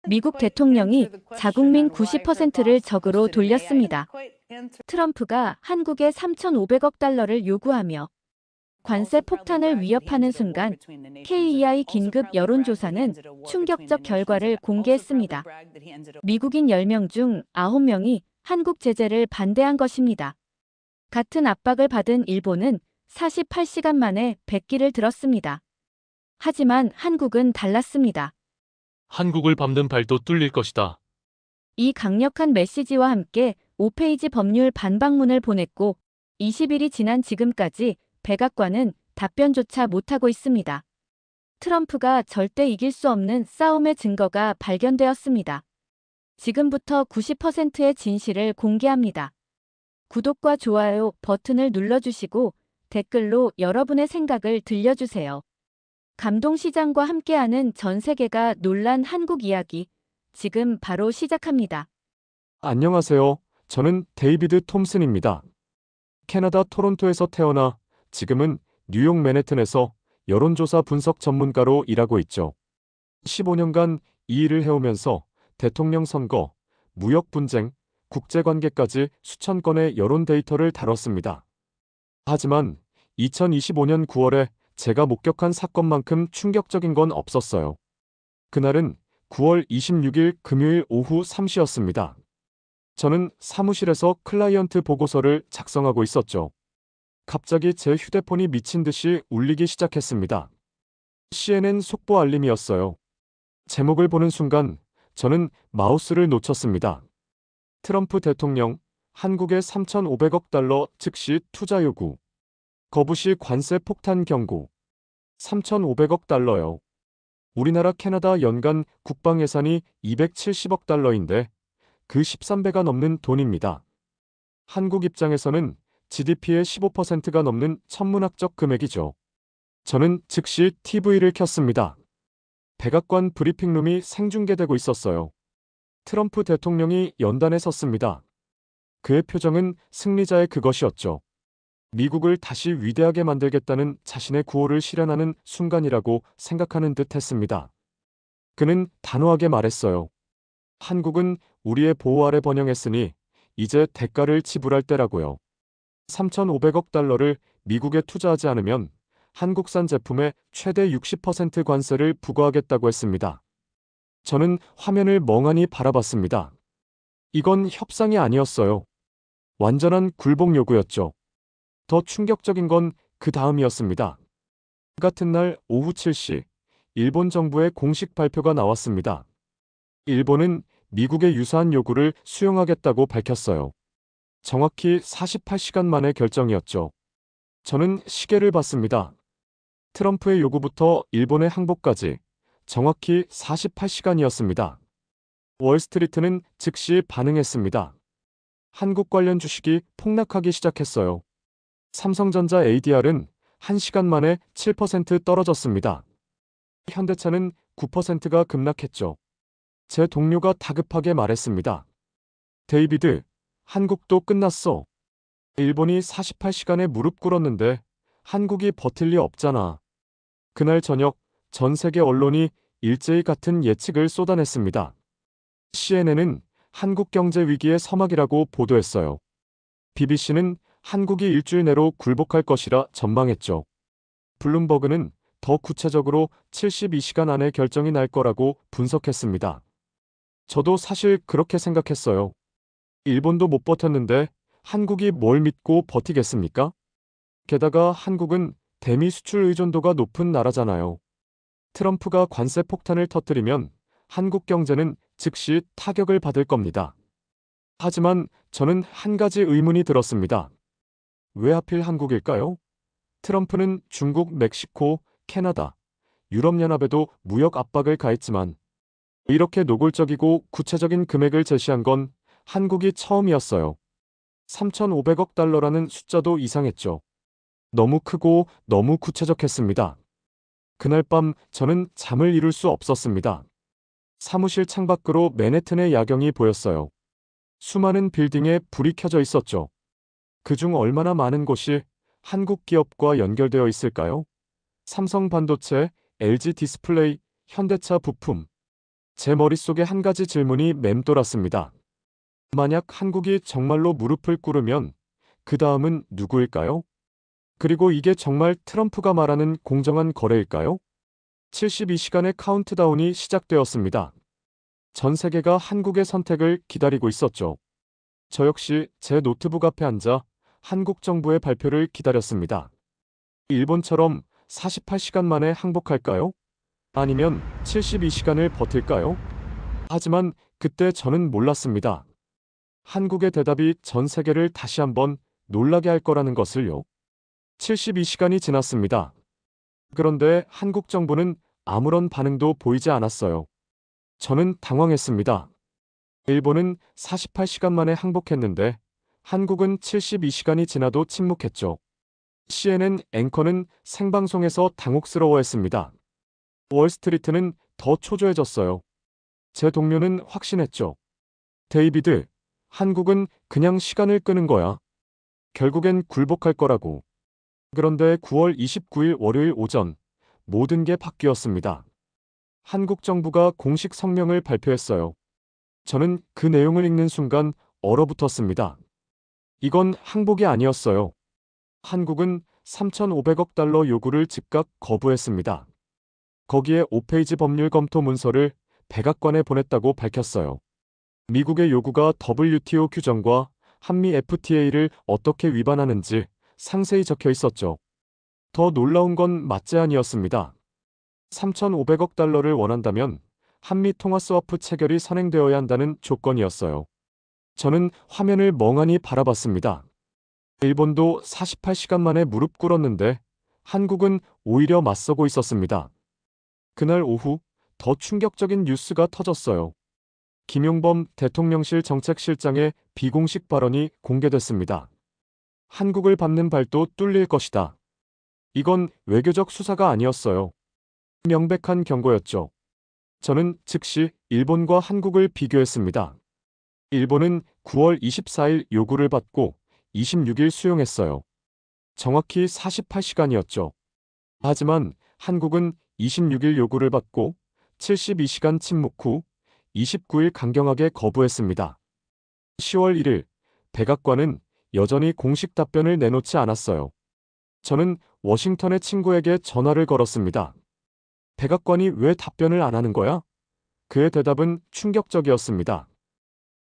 미국 대통령이 자국민 90%를 적으로 돌렸습니다. 트럼프가 한국에 3,500억 달러를 요구하며 관세 폭탄을 위협하는 순간 KEI 긴급 여론조사는 충격적 결과를 공개했습니다. 미국인 10명 중 9명이 한국 제재를 반대한 것입니다. 같은 압박을 받은 일본은 48시간 만에 백기를 들었습니다. 하지만 한국은 달랐습니다. 한국을 밟는 발도 뚫릴 것이다. 이 강력한 메시지와 함께 5페이지 법률 반박문을 보냈고 20일이 지난 지금까지 백악관은 답변조차 못하고 있습니다. 트럼프가 절대 이길 수 없는 싸움의 증거가 발견되었습니다. 지금부터 90%의 진실을 공개합니다. 구독과 좋아요 버튼을 눌러주시고 댓글로 여러분의 생각을 들려주세요. 감동시장과 함께하는 전 세계가 놀란 한국 이야기, 지금 바로 시작합니다. 안녕하세요. 저는 데이비드 톰슨입니다. 캐나다 토론토에서 태어나 지금은 뉴욕 맨해튼에서 여론조사 분석 전문가로 일하고 있죠. 15년간 이 일을 해오면서 대통령 선거, 무역 분쟁, 국제관계까지 수천 건의 여론 데이터를 다뤘습니다. 하지만 2025년 9월에 제가 목격한 사건만큼 충격적인 건 없었어요. 그날은 9월 26일 금요일 오후 3시였습니다. 저는 사무실에서 클라이언트 보고서를 작성하고 있었죠. 갑자기 제 휴대폰이 미친 듯이 울리기 시작했습니다. CNN 속보 알림이었어요. 제목을 보는 순간 저는 마우스를 놓쳤습니다. 트럼프 대통령, 한국에 3,500억 달러 즉시 투자 요구. 거부시 관세 폭탄 경고. 3,500억 달러요. 우리나라 캐나다 연간 국방 예산이 270억 달러인데 그 13배가 넘는 돈입니다. 한국 입장에서는 GDP의 15%가 넘는 천문학적 금액이죠. 저는 즉시 TV를 켰습니다. 백악관 브리핑룸이 생중계되고 있었어요. 트럼프 대통령이 연단에 섰습니다. 그의 표정은 승리자의 그것이었죠. 미국을 다시 위대하게 만들겠다는 자신의 구호를 실현하는 순간이라고 생각하는 듯 했습니다. 그는 단호하게 말했어요. 한국은 우리의 보호 아래 번영했으니 이제 대가를 지불할 때라고요. 3,500억 달러를 미국에 투자하지 않으면 한국산 제품에 최대 60% 관세를 부과하겠다고 했습니다. 저는 화면을 멍하니 바라봤습니다. 이건 협상이 아니었어요. 완전한 굴복 요구였죠. 더 충격적인 건 그 다음이었습니다. 같은 날 오후 7시, 일본 정부의 공식 발표가 나왔습니다. 일본은 미국의 유사한 요구를 수용하겠다고 밝혔어요. 정확히 48시간 만의 결정이었죠. 저는 시계를 봤습니다. 트럼프의 요구부터 일본의 항복까지 정확히 48시간이었습니다. 월스트리트는 즉시 반응했습니다. 한국 관련 주식이 폭락하기 시작했어요. 삼성전자 ADR은 1시간 만에 7% 떨어졌습니다. 현대차는 9%가 급락했죠. 제 동료가 다급하게 말했습니다. 데이비드, 한국도 끝났어. 일본이 48시간에 무릎 꿇었는데 한국이 버틸 리 없잖아. 그날 저녁 전 세계 언론이 일제히 같은 예측을 쏟아냈습니다. CNN은 한국 경제 위기의 서막이라고 보도했어요. BBC는 한국이 일주일 내로 굴복할 것이라 전망했죠. 블룸버그는 더 구체적으로 72시간 안에 결정이 날 거라고 분석했습니다. 저도 사실 그렇게 생각했어요. 일본도 못 버텼는데 한국이 뭘 믿고 버티겠습니까? 게다가 한국은 대미 수출 의존도가 높은 나라잖아요. 트럼프가 관세 폭탄을 터뜨리면 한국 경제는 즉시 타격을 받을 겁니다. 하지만 저는 한 가지 의문이 들었습니다. 왜 하필 한국일까요? 트럼프는 중국, 멕시코, 캐나다, 유럽연합에도 무역 압박을 가했지만 이렇게 노골적이고 구체적인 금액을 제시한 건 한국이 처음이었어요. 3,500억 달러라는 숫자도 이상했죠. 너무 크고 너무 구체적했습니다. 그날 밤 저는 잠을 이룰 수 없었습니다. 사무실 창밖으로 맨해튼의 야경이 보였어요. 수많은 빌딩에 불이 켜져 있었죠. 그중 얼마나 많은 곳이 한국 기업과 연결되어 있을까요? 삼성 반도체, LG 디스플레이, 현대차 부품. 제 머릿속에 한 가지 질문이 맴돌았습니다. 만약 한국이 정말로 무릎을 꿇으면 그 다음은 누구일까요? 그리고 이게 정말 트럼프가 말하는 공정한 거래일까요? 72시간의 카운트다운이 시작되었습니다. 전 세계가 한국의 선택을 기다리고 있었죠. 저 역시 제 노트북 앞에 앉아 한국 정부의 발표를 기다렸습니다. 일본처럼 48시간 만에 항복할까요? 아니면 72시간을 버틸까요? 하지만 그때 저는 몰랐습니다. 한국의 대답이 전 세계를 다시 한번 놀라게 할 거라는 것을요. 72시간이 지났습니다. 그런데 한국 정부는 아무런 반응도 보이지 않았어요. 저는 당황했습니다. 일본은 48시간 만에 항복했는데 한국은 72시간이 지나도 침묵했죠. CNN 앵커는 생방송에서 당혹스러워했습니다. 월스트리트는 더 초조해졌어요. 제 동료는 확신했죠. 데이비드, 한국은 그냥 시간을 끄는 거야. 결국엔 굴복할 거라고. 그런데 9월 29일 월요일 오전, 모든 게 바뀌었습니다. 한국 정부가 공식 성명을 발표했어요. 저는 그 내용을 읽는 순간 얼어붙었습니다. 이건 항복이 아니었어요. 한국은 3,500억 달러 요구를 즉각 거부했습니다. 거기에 5페이지 법률 검토 문서를 백악관에 보냈다고 밝혔어요. 미국의 요구가 WTO 규정과 한미 FTA를 어떻게 위반하는지 상세히 적혀 있었죠. 더 놀라운 건 맞제안이었습니다. 3,500억 달러를 원한다면 한미 통화 스와프 체결이 선행되어야 한다는 조건이었어요. 저는 화면을 멍하니 바라봤습니다. 일본도 48시간 만에 무릎 꿇었는데 한국은 오히려 맞서고 있었습니다. 그날 오후 더 충격적인 뉴스가 터졌어요. 김용범 대통령실 정책실장의 비공식 발언이 공개됐습니다. 한국을 밟는 발도 뚫릴 것이다. 이건 외교적 수사가 아니었어요. 명백한 경고였죠. 저는 즉시 일본과 한국을 비교했습니다. 일본은 9월 24일 요구를 받고 26일 수용했어요. 정확히 48시간이었죠. 하지만 한국은 26일 요구를 받고 72시간 침묵 후 29일 강경하게 거부했습니다. 10월 1일 백악관은 여전히 공식 답변을 내놓지 않았어요. 저는 워싱턴의 친구에게 전화를 걸었습니다. 백악관이 왜 답변을 안 하는 거야? 그의 대답은 충격적이었습니다.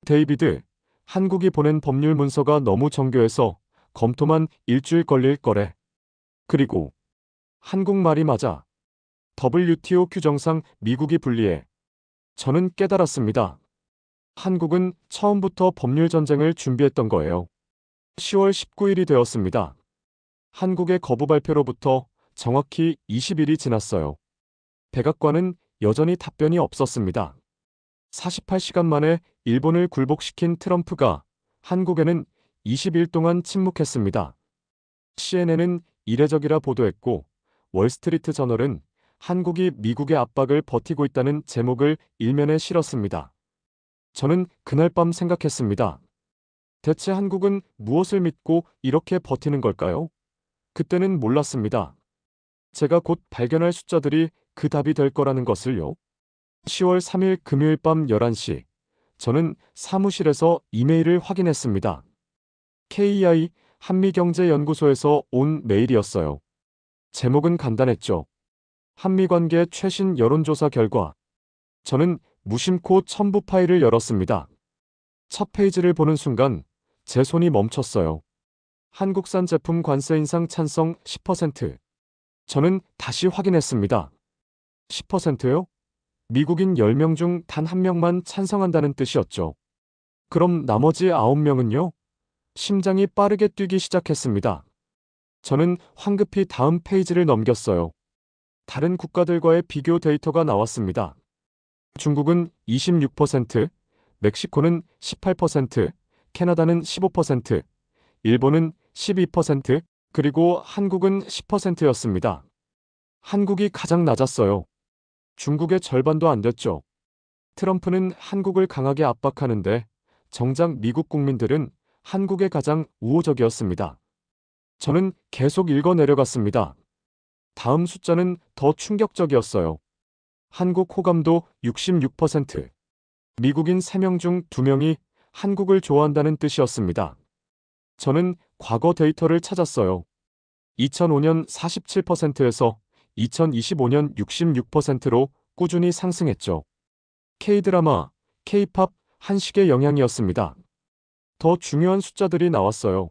데이비드, 한국이 보낸 법률 문서가 너무 정교해서 검토만 일주일 걸릴 거래. 그리고 한국말이 맞아. WTO 규정상 미국이 불리해. 저는 깨달았습니다. 한국은 처음부터 법률 전쟁을 준비했던 거예요. 10월 19일이 되었습니다. 한국의 거부 발표로부터 정확히 20일이 지났어요. 백악관은 여전히 답변이 없었습니다. 48시간 만에 일본을 굴복시킨 트럼프가 한국에는 20일 동안 침묵했습니다. CNN은 이례적이라 보도했고 월스트리트 저널은 한국이 미국의 압박을 버티고 있다는 제목을 일면에 실었습니다. 저는 그날 밤 생각했습니다. 대체 한국은 무엇을 믿고 이렇게 버티는 걸까요? 그때는 몰랐습니다. 제가 곧 발견할 숫자들이 그 답이 될 거라는 것을요. 10월 3일 금요일 밤 11시, 저는 사무실에서 이메일을 확인했습니다. KEI 한미경제연구소에서 온 메일이었어요. 제목은 간단했죠. 한미관계 최신 여론조사 결과. 저는 무심코 첨부 파일을 열었습니다. 첫 페이지를 보는 순간 제 손이 멈췄어요. 한국산 제품 관세 인상 찬성 10%. 저는 다시 확인했습니다. 10%요? 미국인 10명 중 단 1명만 찬성한다는 뜻이었죠. 그럼 나머지 9명은요? 심장이 빠르게 뛰기 시작했습니다. 저는 황급히 다음 페이지를 넘겼어요. 다른 국가들과의 비교 데이터가 나왔습니다. 중국은 26%, 멕시코는 18%, 캐나다는 15%, 일본은 12%, 그리고 한국은 10%였습니다. 한국이 가장 낮았어요. 중국의 절반도 안 됐죠. 트럼프는 한국을 강하게 압박하는데 정작 미국 국민들은 한국에 가장 우호적이었습니다. 저는 계속 읽어 내려갔습니다. 다음 숫자는 더 충격적이었어요. 한국 호감도 66%. 미국인 3명 중 2명이 한국을 좋아한다는 뜻이었습니다. 저는 과거 데이터를 찾았어요. 2005년 47%에서 2025년 66%로 꾸준히 상승했죠. K-드라마, K-팝, 한식의 영향이었습니다. 더 중요한 숫자들이 나왔어요.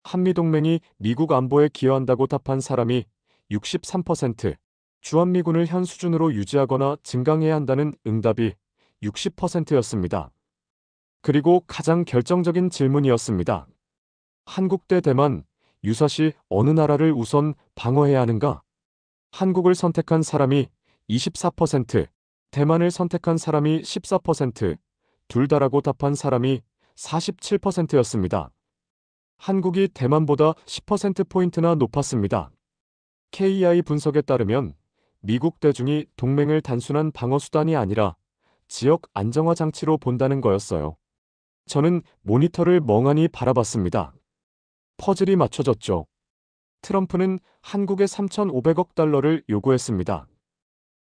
한미동맹이 미국 안보에 기여한다고 답한 사람이 63%, 주한미군을 현 수준으로 유지하거나 증강해야 한다는 응답이 60%였습니다. 그리고 가장 결정적인 질문이었습니다. 한국 대 대만, 유사시 어느 나라를 우선 방어해야 하는가? 한국을 선택한 사람이 24%, 대만을 선택한 사람이 14%, 둘 다라고 답한 사람이 47%였습니다. 한국이 대만보다 10%포인트나 높았습니다. KEI 분석에 따르면 미국 대중이 동맹을 단순한 방어수단이 아니라 지역 안정화 장치로 본다는 거였어요. 저는 모니터를 멍하니 바라봤습니다. 퍼즐이 맞춰졌죠. 트럼프는 한국에 3,500억 달러를 요구했습니다.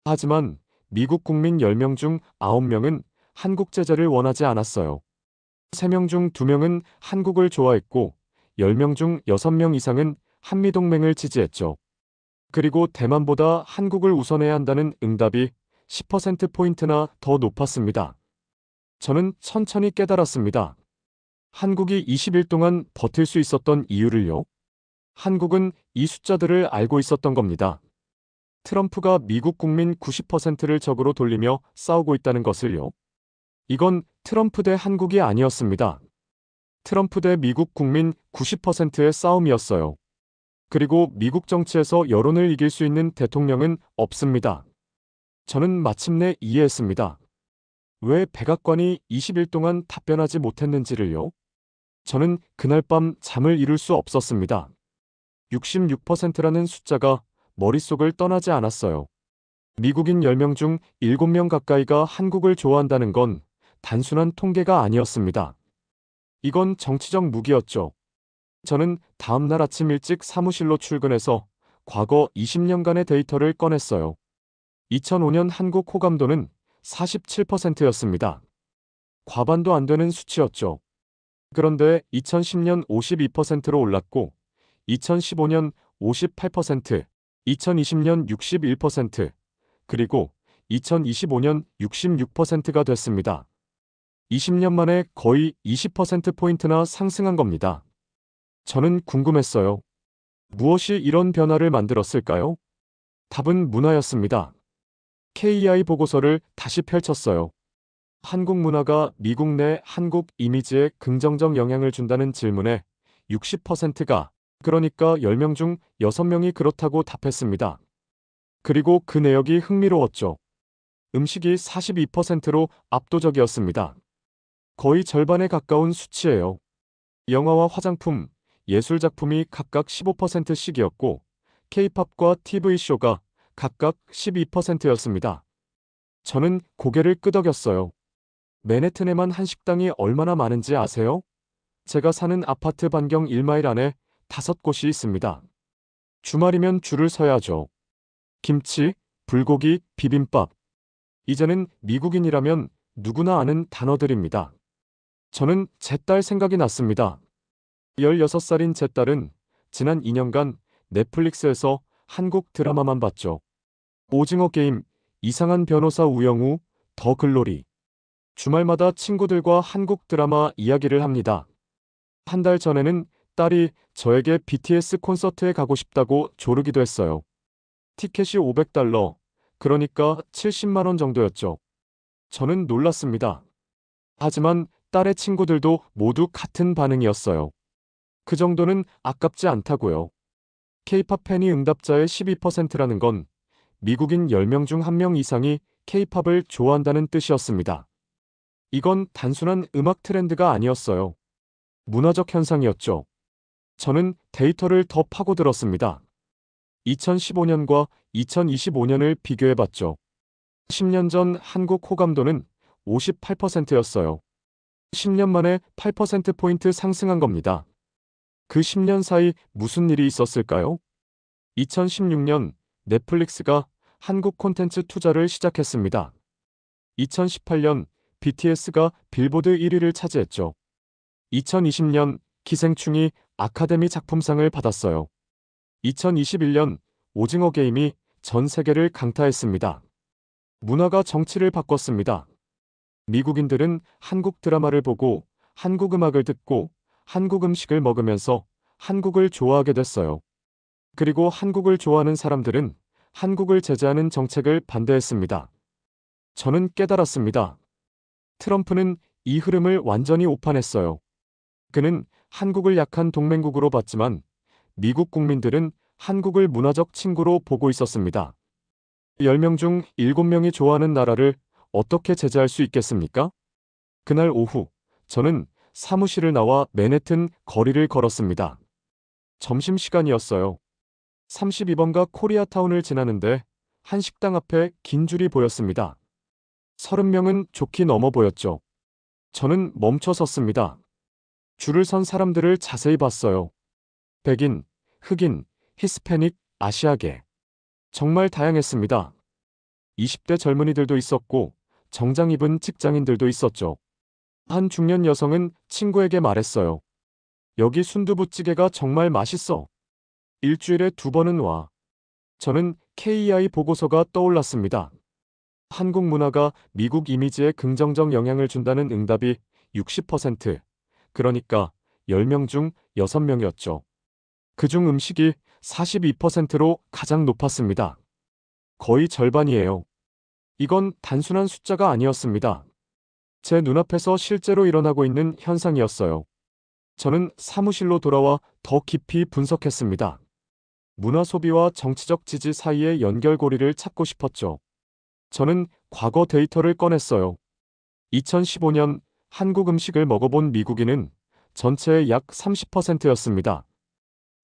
하지만 미국 국민 10명 중 9명은 한국 제재를 원하지 않았어요. 3명 중 2명은 한국을 좋아했고 10명 중 6명 이상은 한미동맹을 지지했죠. 그리고 대만보다 한국을 우선해야 한다는 응답이 10%포인트나 더 높았습니다. 저는 천천히 깨달았습니다. 한국이 20일 동안 버틸 수 있었던 이유를요. 한국은 이 숫자들을 알고 있었던 겁니다. 트럼프가 미국 국민 90%를 적으로 돌리며 싸우고 있다는 것을요. 이건 트럼프 대 한국이 아니었습니다. 트럼프 대 미국 국민 90%의 싸움이었어요. 그리고 미국 정치에서 여론을 이길 수 있는 대통령은 없습니다. 저는 마침내 이해했습니다. 왜 백악관이 20일 동안 답변하지 못했는지를요. 저는 그날 밤 잠을 이룰 수 없었습니다. 66%라는 숫자가 머릿속을 떠나지 않았어요. 미국인 10명 중 7명 가까이가 한국을 좋아한다는 건 단순한 통계가 아니었습니다. 이건 정치적 무기였죠. 저는 다음 날 아침 일찍 사무실로 출근해서 과거 20년간의 데이터를 꺼냈어요. 2005년 한국 호감도는 47%였습니다. 과반도 안 되는 수치였죠. 그런데 2010년 52%로 올랐고 2015년 58%, 2020년 61%, 그리고 2025년 66%가 됐습니다. 20년 만에 거의 20%포인트나 상승한 겁니다. 저는 궁금했어요. 무엇이 이런 변화를 만들었을까요? 답은 문화였습니다. KEI 보고서를 다시 펼쳤어요. 한국 문화가 미국 내 한국 이미지에 긍정적 영향을 준다는 질문에 60%가, 그러니까 10명 중 6명이 그렇다고 답했습니다. 그리고 그 내역이 흥미로웠죠. 음식이 42%로 압도적이었습니다. 거의 절반에 가까운 수치예요. 영화와 화장품, 예술작품이 각각 15%씩이었고 K-팝과 TV쇼가 각각 12%였습니다. 저는 고개를 끄덕였어요. 맨해튼에만 한식당이 얼마나 많은지 아세요? 제가 사는 아파트 반경 1마일 안에 5곳이 있습니다. 주말이면 줄을 서야 하죠. 김치, 불고기, 비빔밥. 이제는 미국인이라면 누구나 아는 단어들입니다. 저는 제 딸 생각이 났습니다. 16살인 제 딸은 지난 2년간 넷플릭스에서 한국 드라마만 봤죠. 오징어 게임, 이상한 변호사 우영우, 더 글로리. 주말마다 친구들과 한국 드라마 이야기를 합니다. 한 달 전에는 딸이 저에게 BTS 콘서트에 가고 싶다고 조르기도 했어요. 티켓이 $500, 그러니까 70만 원 정도였죠. 저는 놀랐습니다. 하지만 딸의 친구들도 모두 같은 반응이었어요. 그 정도는 아깝지 않다고요. K-팝 팬이 응답자의 12%라는 건 미국인 10명 중 1명 이상이 K-팝을 좋아한다는 뜻이었습니다. 이건 단순한 음악 트렌드가 아니었어요. 문화적 현상이었죠. 저는 데이터를 더 파고들었습니다. 2015년과 2025년을 비교해봤죠. 10년 전 한국 호감도는 58%였어요. 10년 만에 8%포인트 상승한 겁니다. 그 10년 사이 무슨 일이 있었을까요? 2016년 넷플릭스가 한국 콘텐츠 투자를 시작했습니다. 2018년 BTS가 빌보드 1위를 차지했죠. 2020년 기생충이 아카데미 작품상을 받았어요. 2021년 오징어 게임이 전 세계를 강타했습니다. 문화가 정치를 바꿨습니다. 미국인들은 한국 드라마를 보고 한국 음악을 듣고 한국 음식을 먹으면서 한국을 좋아하게 됐어요. 그리고 한국을 좋아하는 사람들은 한국을 제재하는 정책을 반대했습니다. 저는 깨달았습니다. 트럼프는 이 흐름을 완전히 오판했어요. 그는 한국을 약한 동맹국으로 봤지만 미국 국민들은 한국을 문화적 친구로 보고 있었습니다. 10명 중 7명이 좋아하는 나라를 어떻게 제재할 수 있겠습니까? 그날 오후, 저는 사무실을 나와 맨해튼 거리를 걸었습니다. 점심시간이었어요. 32번가 코리아타운을 지나는데 한 식당 앞에 긴 줄이 보였습니다. 30명은 좋게 넘어 보였죠. 저는 멈춰 섰습니다. 줄을 선 사람들을 자세히 봤어요. 백인, 흑인, 히스패닉, 아시아계. 정말 다양했습니다. 20대 젊은이들도 있었고 정장 입은 직장인들도 있었죠. 한 중년 여성은 친구에게 말했어요. 여기 순두부찌개가 정말 맛있어. 일주일에 2번은 와. 저는 KEI 보고서가 떠올랐습니다. 한국 문화가 미국 이미지에 긍정적 영향을 준다는 응답이 60%, 그러니까 10명 중 6명이었죠. 그중 음식이 42%로 가장 높았습니다. 거의 절반이에요. 이건 단순한 숫자가 아니었습니다. 제 눈앞에서 실제로 일어나고 있는 현상이었어요. 저는 사무실로 돌아와 더 깊이 분석했습니다. 문화 소비와 정치적 지지 사이의 연결고리를 찾고 싶었죠. 저는 과거 데이터를 꺼냈어요. 2015년 한국 음식을 먹어본 미국인은 전체의 약 30%였습니다.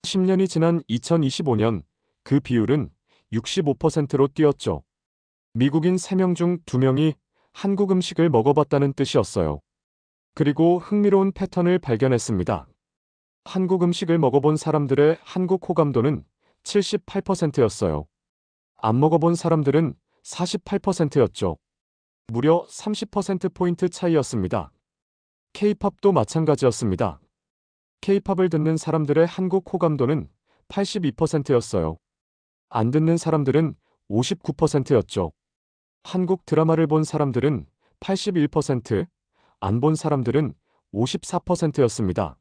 10년이 지난 2025년 그 비율은 65%로 뛰었죠. 미국인 3명 중 2명이 한국 음식을 먹어봤다는 뜻이었어요. 그리고 흥미로운 패턴을 발견했습니다. 한국 음식을 먹어본 사람들의 한국 호감도는 78%였어요. 안 먹어본 사람들은 48%였죠. 무려 30%포인트 차이였습니다. K-팝도 마찬가지였습니다. K-팝을 듣는 사람들의 한국 호감도는 82%였어요. 안 듣는 사람들은 59%였죠. 한국 드라마를 본 사람들은 81%, 안 본 사람들은 54%였습니다.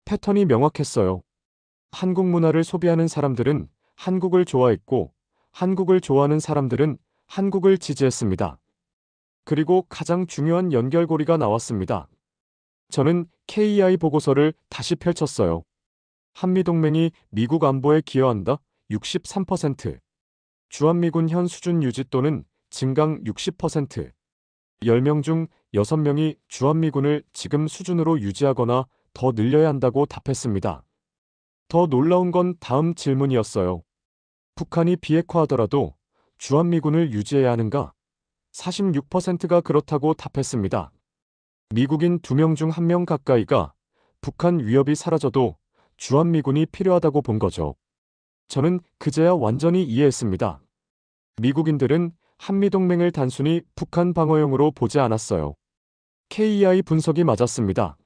패턴이 명확했어요. 한국 문화를 소비하는 사람들은 한국을 좋아했고, 한국을 좋아하는 사람들은 한국을 지지했습니다. 그리고 가장 중요한 연결고리가 나왔습니다. 저는 KEI 보고서를 다시 펼쳤어요. 한미동맹이 미국 안보에 기여한다 63%, 주한미군 현 수준 유지 또는 증강 60%, 10명 중 6명이 주한미군을 지금 수준으로 유지하거나 더 늘려야 한다고 답했습니다. 더 놀라운 건 다음 질문이었어요. 북한이 비핵화하더라도 주한미군을 유지해야 하는가? 46%가 그렇다고 답했습니다. 미국인 2명 중 1명 가까이가 북한 위협이 사라져도 주한미군이 필요하다고 본 거죠. 저는 그제야 완전히 이해했습니다. 미국인들은 한미동맹을 단순히 북한 방어용으로 보지 않았어요. KEI 분석이 맞았습니다.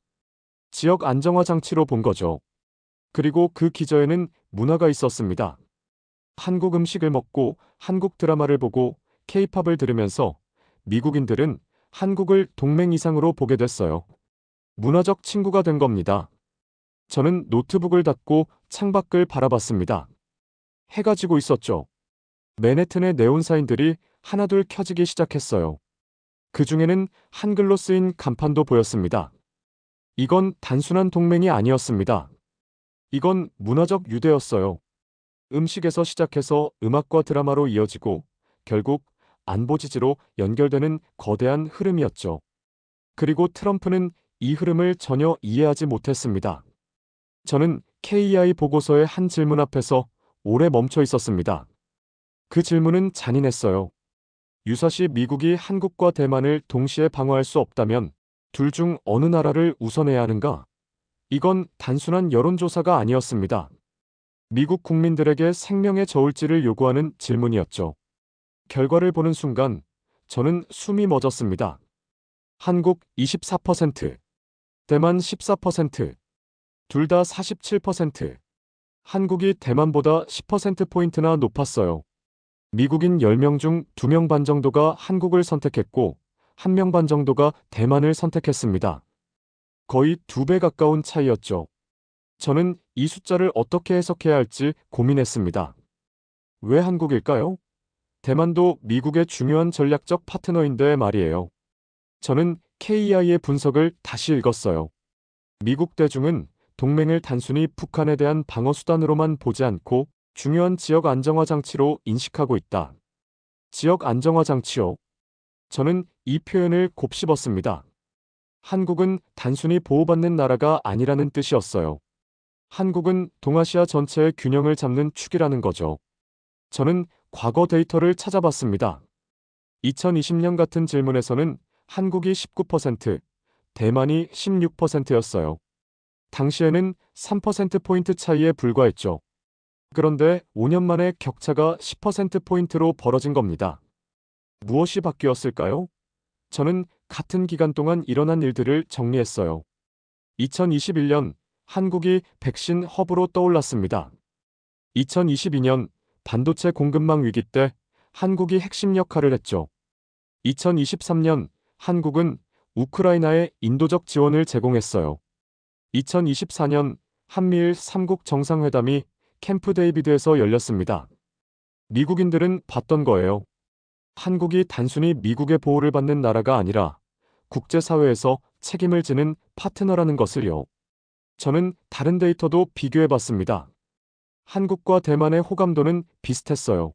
지역 안정화 장치로 본 거죠. 그리고 그 기저에는 문화가 있었습니다. 한국 음식을 먹고 한국 드라마를 보고 K-팝을 들으면서 미국인들은 한국을 동맹 이상으로 보게 됐어요. 문화적 친구가 된 겁니다. 저는 노트북을 닫고 창밖을 바라봤습니다. 해가 지고 있었죠. 맨해튼의 네온사인들이 하나둘 켜지기 시작했어요. 그 중에는 한글로 쓰인 간판도 보였습니다. 이건 단순한 동맹이 아니었습니다. 이건 문화적 유대였어요. 음식에서 시작해서 음악과 드라마로 이어지고 결국 안보 지지로 연결되는 거대한 흐름이었죠. 그리고 트럼프는 이 흐름을 전혀 이해하지 못했습니다. 저는 KEI 보고서의 한 질문 앞에서 오래 멈춰 있었습니다. 그 질문은 잔인했어요. 유사시 미국이 한국과 대만을 동시에 방어할 수 없다면 둘 중 어느 나라를 우선해야 하는가? 이건 단순한 여론조사가 아니었습니다. 미국 국민들에게 생명의 저울질을 요구하는 질문이었죠. 결과를 보는 순간 저는 숨이 멎었습니다. 한국 24%, 대만 14%, 둘 다 47%. 한국이 대만보다 10%포인트나 높았어요. 미국인 10명 중 2명 반 정도가 한국을 선택했고 1명 반 정도가 대만을 선택했습니다. 거의 2배 가까운 차이였죠. 저는 이 숫자를 어떻게 해석해야 할지 고민했습니다. 왜 한국일까요? 대만도 미국의 중요한 전략적 파트너인데 말이에요. 저는 KEI의 분석을 다시 읽었어요. 미국 대중은 동맹을 단순히 북한에 대한 방어 수단으로만 보지 않고 중요한 지역 안정화 장치로 인식하고 있다. 지역 안정화 장치요. 저는 이 표현을 곱씹었습니다. 한국은 단순히 보호받는 나라가 아니라는 뜻이었어요. 한국은 동아시아 전체의 균형을 잡는 축이라는 거죠. 저는 과거 데이터를 찾아봤습니다. 2020년 같은 질문에서는 한국이 19%, 대만이 16%였어요. 당시에는 3%포인트 차이에 불과했죠. 그런데 5년 만에 격차가 10%포인트로 벌어진 겁니다. 무엇이 바뀌었을까요? 저는 같은 기간 동안 일어난 일들을 정리했어요. 2021년 한국이 백신 허브로 떠올랐습니다. 2022년 반도체 공급망 위기 때 한국이 핵심 역할을 했죠. 2023년 한국은 우크라이나에 인도적 지원을 제공했어요. 2024년 한미일 3국 정상회담이 캠프 데이비드에서 열렸습니다. 미국인들은 봤던 거예요. 한국이 단순히 미국의 보호를 받는 나라가 아니라 국제사회에서 책임을 지는 파트너라는 것을요. 저는 다른 데이터도 비교해 봤습니다. 한국과 대만의 호감도는 비슷했어요.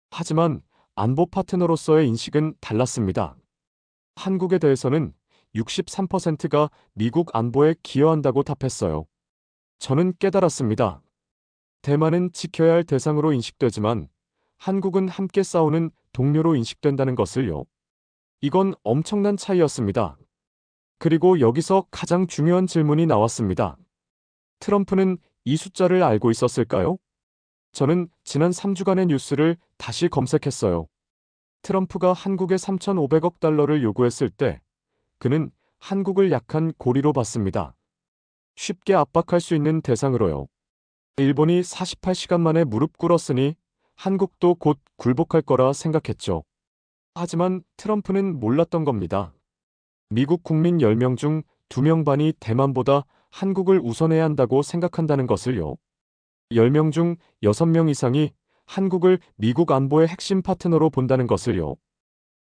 하지만 안보 파트너로서의 인식은 달랐습니다. 한국에 대해서는 63%가 미국 안보에 기여한다고 답했어요. 저는 깨달았습니다. 대만은 지켜야 할 대상으로 인식되지만 한국은 함께 싸우는 동료로 인식된다는 것을요. 이건 엄청난 차이였습니다. 그리고 여기서 가장 중요한 질문이 나왔습니다. 트럼프는 이 숫자를 알고 있었을까요? 저는 지난 3주간의 뉴스를 다시 검색했어요. 트럼프가 한국에 3,500억 달러를 요구했을 때 그는 한국을 약한 고리로 봤습니다. 쉽게 압박할 수 있는 대상으로요. 일본이 48시간 만에 무릎 꿇었으니 한국도 곧 굴복할 거라 생각했죠. 하지만 트럼프는 몰랐던 겁니다. 미국 국민 10명 중 2명 반이 대만보다 한국을 우선해야 한다고 생각한다는 것을요. 10명 중 6명 이상이 한국을 미국 안보의 핵심 파트너로 본다는 것을요.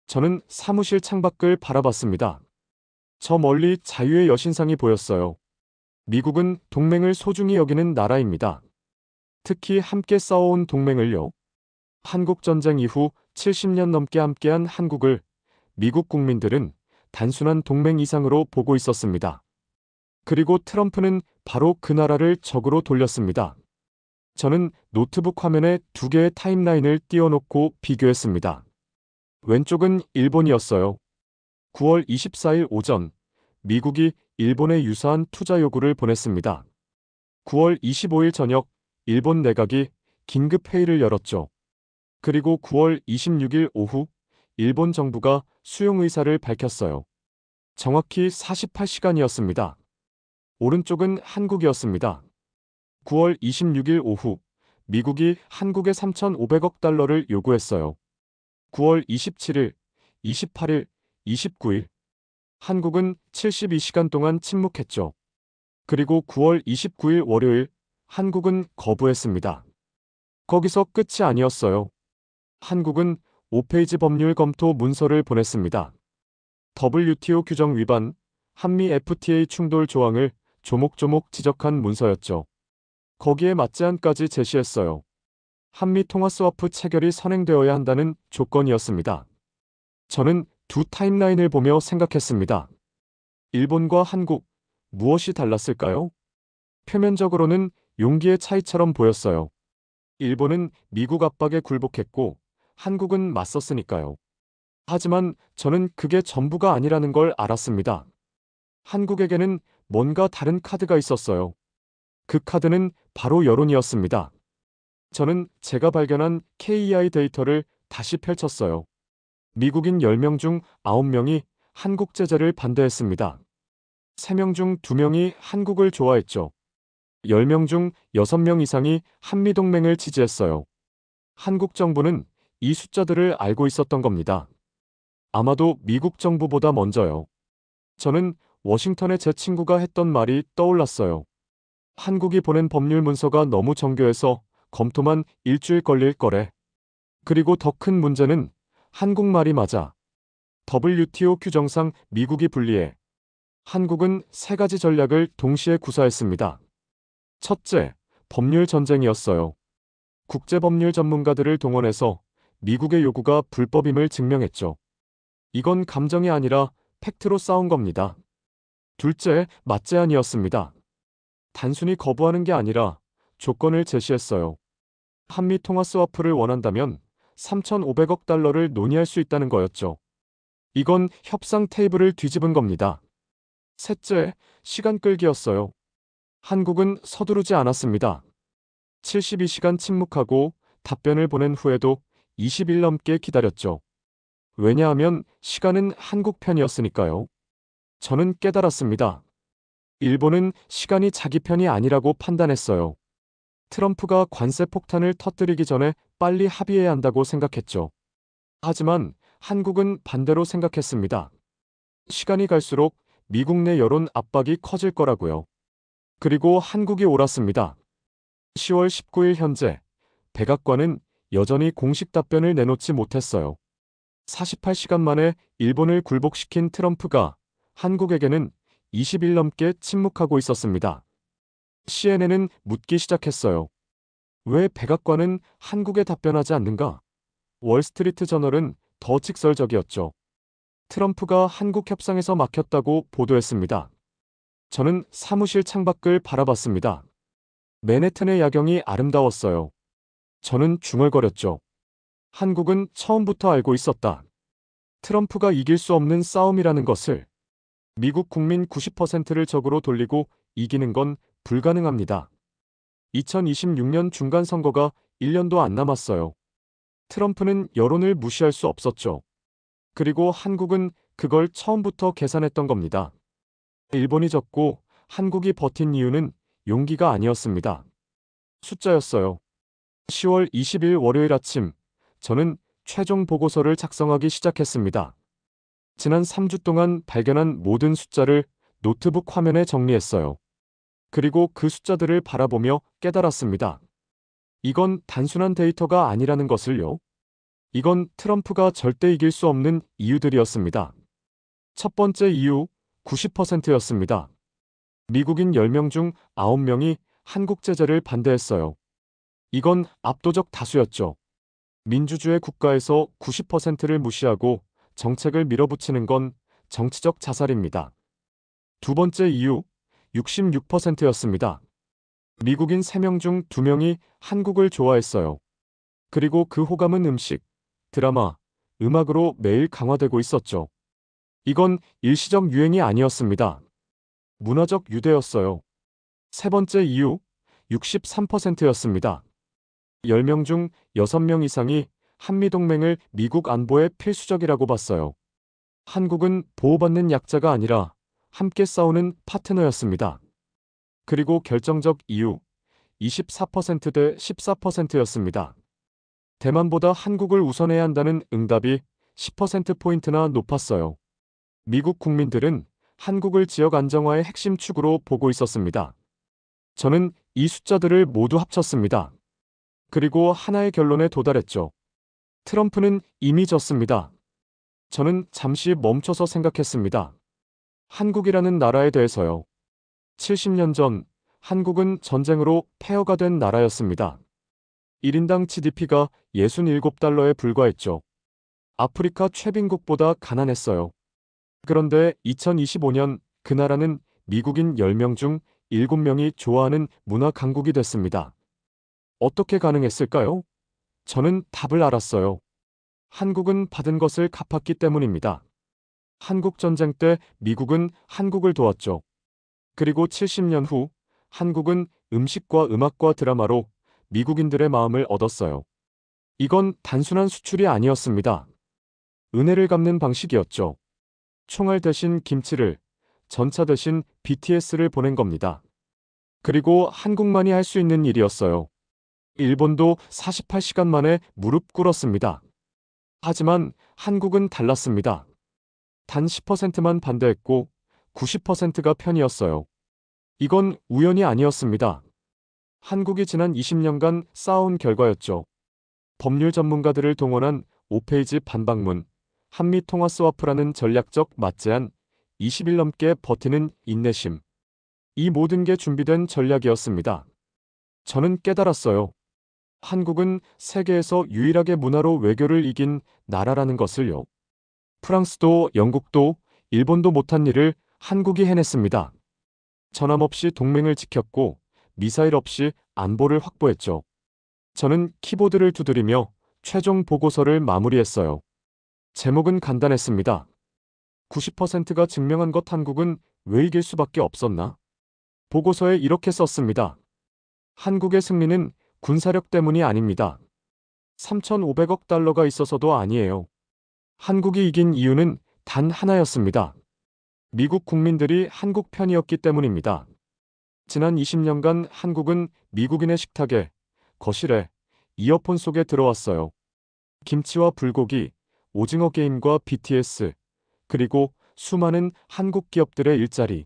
저는 사무실 창밖을 바라봤습니다. 저 멀리 자유의 여신상이 보였어요. 미국은 동맹을 소중히 여기는 나라입니다. 특히 함께 싸워온 동맹을요. 한국전쟁 이후 70년 넘게 함께한 한국을 미국 국민들은 단순한 동맹 이상으로 보고 있었습니다. 그리고 트럼프는 바로 그 나라를 적으로 돌렸습니다. 저는 노트북 화면에 두 개의 타임라인을 띄워놓고 비교했습니다. 왼쪽은 일본이었어요. 9월 24일 오전, 미국이 일본에 유사한 투자 요구를 보냈습니다. 9월 25일 저녁, 일본 내각이 긴급 회의를 열었죠. 그리고 9월 26일 오후, 일본 정부가 수용 의사를 밝혔어요. 정확히 48시간이었습니다. 오른쪽은 한국이었습니다. 9월 26일 오후, 미국이 한국에 3,500억 달러를 요구했어요. 9월 27일, 28일, 29일, 한국은 72시간 동안 침묵했죠. 그리고 9월 29일 월요일, 한국은 거부했습니다. 거기서 끝이 아니었어요. 한국은 5페이지 법률 검토 문서를 보냈습니다. WTO 규정 위반, 한미 FTA 충돌 조항을 조목조목 지적한 문서였죠. 거기에 맞제안까지 제시했어요. 한미 통화스와프 체결이 선행되어야 한다는 조건이었습니다. 저는 두 타임라인을 보며 생각했습니다. 일본과 한국, 무엇이 달랐을까요? 표면적으로는 용기의 차이처럼 보였어요. 일본은 미국 압박에 굴복했고 한국은 맞섰으니까요. 하지만 저는 그게 전부가 아니라는 걸 알았습니다. 한국에게는 뭔가 다른 카드가 있었어요. 그 카드는 바로 여론이었습니다. 저는 제가 발견한 KEI 데이터를 다시 펼쳤어요. 미국인 10명 중 9명이 한국 제재를 반대했습니다. 3명 중 2명이 한국을 좋아했죠. 10명 중 6명 이상이 한미동맹을 지지했어요. 한국 정부는 이 숫자들을 알고 있었던 겁니다. 아마도 미국 정부보다 먼저요. 저는 워싱턴에 제 친구가 했던 말이 떠올랐어요. 한국이 보낸 법률 문서가 너무 정교해서 검토만 일주일 걸릴 거래. 그리고 더 큰 문제는 한국말이 맞아. WTO 규정상 미국이 불리해. 한국은 3가지 전략을 동시에 구사했습니다. 첫째, 법률 전쟁이었어요. 국제법률 전문가들을 동원해서 미국의 요구가 불법임을 증명했죠. 이건 감정이 아니라 팩트로 싸운 겁니다. 둘째, 맞제안이었습니다. 단순히 거부하는 게 아니라 조건을 제시했어요. 한미 통화 스와프를 원한다면 3,500억 달러를 논의할 수 있다는 거였죠. 이건 협상 테이블을 뒤집은 겁니다. 셋째, 시간 끌기였어요. 한국은 서두르지 않았습니다. 72시간 침묵하고 답변을 보낸 후에도 20일 넘게 기다렸죠. 왜냐하면 시간은 한국 편이었으니까요. 저는 깨달았습니다. 일본은 시간이 자기 편이 아니라고 판단했어요. 트럼프가 관세 폭탄을 터뜨리기 전에 빨리 합의해야 한다고 생각했죠. 하지만 한국은 반대로 생각했습니다. 시간이 갈수록 미국 내 여론 압박이 커질 거라고요. 그리고 한국이 옳았습니다. 10월 19일 현재 백악관은 여전히 공식 답변을 내놓지 못했어요. 48시간 만에 일본을 굴복시킨 트럼프가 한국에게는 20일 넘게 침묵하고 있었습니다. CNN은 묻기 시작했어요. 왜 백악관은 한국에 답변하지 않는가? 월스트리트 저널은 더 직설적이었죠. 트럼프가 한국 협상에서 막혔다고 보도했습니다. 저는 사무실 창밖을 바라봤습니다. 맨해튼의 야경이 아름다웠어요. 저는 중얼거렸죠. 한국은 처음부터 알고 있었다. 트럼프가 이길 수 없는 싸움이라는 것을. 미국 국민 90%를 적으로 돌리고 이기는 건 불가능합니다. 2026년 중간선거가 1년도 안 남았어요. 트럼프는 여론을 무시할 수 없었죠. 그리고 한국은 그걸 처음부터 계산했던 겁니다. 일본이 졌고 한국이 버틴 이유는 용기가 아니었습니다. 숫자였어요. 10월 20일 월요일 아침, 저는 최종 보고서를 작성하기 시작했습니다. 지난 3주 동안 발견한 모든 숫자를 노트북 화면에 정리했어요. 그리고 그 숫자들을 바라보며 깨달았습니다. 이건 단순한 데이터가 아니라는 것을요. 이건 트럼프가 절대 이길 수 없는 이유들이었습니다. 첫 번째 이유, 90%였습니다. 미국인 10명 중 9명이 한국 제재를 반대했어요. 이건 압도적 다수였죠. 민주주의 국가에서 90%를 무시하고 정책을 밀어붙이는 건 정치적 자살입니다. 두 번째 이유, 66%였습니다. 미국인 3명 중 2명이 한국을 좋아했어요. 그리고 그 호감은 음식, 드라마, 음악으로 매일 강화되고 있었죠. 이건 일시적 유행이 아니었습니다. 문화적 유대였어요. 세 번째 이유, 63%였습니다. 10명 중 6명 이상이 한미동맹을 미국 안보에 필수적이라고 봤어요. 한국은 보호받는 약자가 아니라 함께 싸우는 파트너였습니다. 그리고 결정적 이유, 24%대 14%였습니다. 대만보다 한국을 우선해야 한다는 응답이 10%포인트나 높았어요. 미국 국민들은 한국을 지역 안정화의 핵심 축으로 보고 있었습니다. 저는 이 숫자들을 모두 합쳤습니다. 그리고 하나의 결론에 도달했죠. 트럼프는 이미 졌습니다. 저는 잠시 멈춰서 생각했습니다. 한국이라는 나라에 대해서요. 70년 전 한국은 전쟁으로 폐허가 된 나라였습니다. 1인당 GDP가 67달러에 불과했죠. 아프리카 최빈국보다 가난했어요. 그런데 2025년 그 나라는 미국인 10명 중 7명이 좋아하는 문화 강국이 됐습니다. 어떻게 가능했을까요? 저는 답을 알았어요. 한국은 받은 것을 갚았기 때문입니다. 한국 전쟁 때 미국은 한국을 도왔죠. 그리고 70년 후 한국은 음식과 음악과 드라마로 미국인들의 마음을 얻었어요. 이건 단순한 수출이 아니었습니다. 은혜를 갚는 방식이었죠. 총알 대신 김치를, 전차 대신 BTS를 보낸 겁니다. 그리고 한국만이 할 수 있는 일이었어요. 일본도 48시간 만에 무릎 꿇었습니다. 하지만 한국은 달랐습니다. 단 10%만 반대했고 90%가 편이었어요. 이건 우연이 아니었습니다. 한국이 지난 20년간 쌓아온 결과였죠. 법률 전문가들을 동원한 5페이지 반박문, 한미 통화 스와프라는 전략적 맞제안, 20일 넘게 버티는 인내심. 이 모든 게 준비된 전략이었습니다. 저는 깨달았어요. 한국은 세계에서 유일하게 문화로 외교를 이긴 나라라는 것을요. 프랑스도 영국도 일본도 못한 일을 한국이 해냈습니다. 전함 없이 동맹을 지켰고 미사일 없이 안보를 확보했죠. 저는 키보드를 두드리며 최종 보고서를 마무리했어요. 제목은 간단했습니다. 90%가 증명한 것 한국은 왜 이길 수밖에 없었나? 보고서에 이렇게 썼습니다. 한국의 승리는 군사력 때문이 아닙니다. 3,500억 달러가 있어서도 아니에요. 한국이 이긴 이유는 단 하나였습니다. 미국 국민들이 한국 편이었기 때문입니다. 지난 20년간 한국은 미국인의 식탁에, 거실에, 이어폰 속에 들어왔어요. 김치와 불고기, 오징어 게임과 BTS, 그리고 수많은 한국 기업들의 일자리.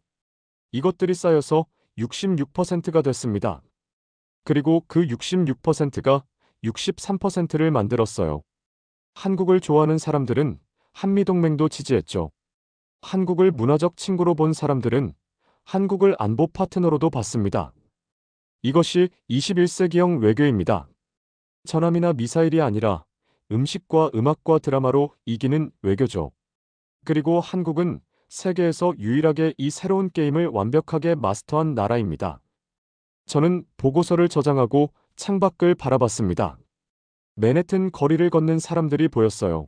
이것들이 쌓여서 66%가 됐습니다. 그리고 그 66%가 63%를 만들었어요. 한국을 좋아하는 사람들은 한미동맹도 지지했죠. 한국을 문화적 친구로 본 사람들은 한국을 안보 파트너로도 봤습니다. 이것이 21세기형 외교입니다. 전함이나 미사일이 아니라 음식과 음악과 드라마로 이기는 외교죠. 그리고 한국은 세계에서 유일하게 이 새로운 게임을 완벽하게 마스터한 나라입니다. 저는 보고서를 저장하고 창밖을 바라봤습니다. 맨해튼 거리를 걷는 사람들이 보였어요.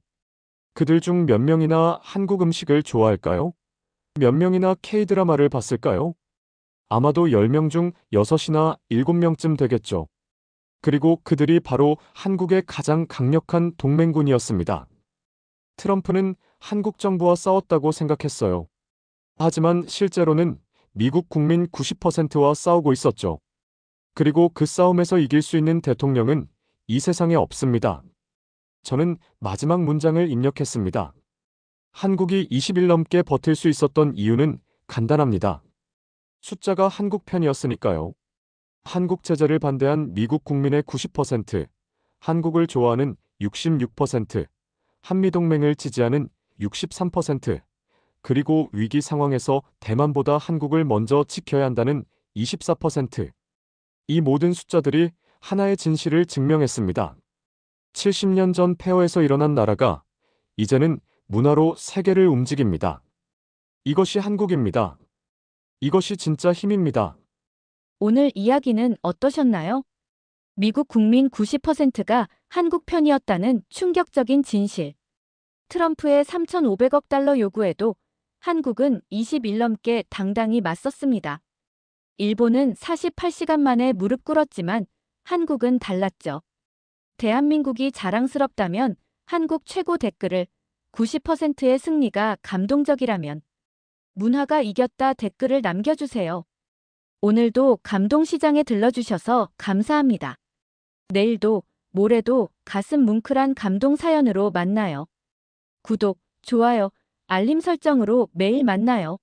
그들 중 몇 명이나 한국 음식을 좋아할까요? 몇 명이나 K-드라마를 봤을까요? 아마도 10명 중 6이나 7명쯤 되겠죠. 그리고 그들이 바로 한국의 가장 강력한 동맹군이었습니다. 트럼프는 한국 정부와 싸웠다고 생각했어요. 하지만 실제로는 미국 국민 90%와 싸우고 있었죠. 그리고 그 싸움에서 이길 수 있는 대통령은 이 세상에 없습니다. 저는 마지막 문장을 입력했습니다. 한국이 20일 넘게 버틸 수 있었던 이유는 간단합니다. 숫자가 한국 편이었으니까요. 한국 제재를 반대한 미국 국민의 90%, 한국을 좋아하는 66%, 한미동맹을 지지하는 63%, 그리고 위기 상황에서 대만보다 한국을 먼저 지켜야 한다는 24%. 이 모든 숫자들이 하나의 진실을 증명했습니다. 70년 전 폐허에서 일어난 나라가 이제는 문화로 세계를 움직입니다. 이것이 한국입니다. 이것이 진짜 힘입니다. 오늘 이야기는 어떠셨나요? 미국 국민 90%가 한국 편이었다는 충격적인 진실. 트럼프의 3,500억 달러 요구에도 한국은 20일 넘게 당당히 맞섰습니다. 일본은 48시간 만에 무릎 꿇었지만 한국은 달랐죠. 대한민국이 자랑스럽다면 한국 최고 댓글을 90%의 승리가 감동적이라면 문화가 이겼다 댓글을 남겨주세요. 오늘도 감동시장에 들러주셔서 감사합니다. 내일도 모레도 가슴 뭉클한 감동 사연으로 만나요. 구독, 좋아요, 알림 설정으로 매일 만나요.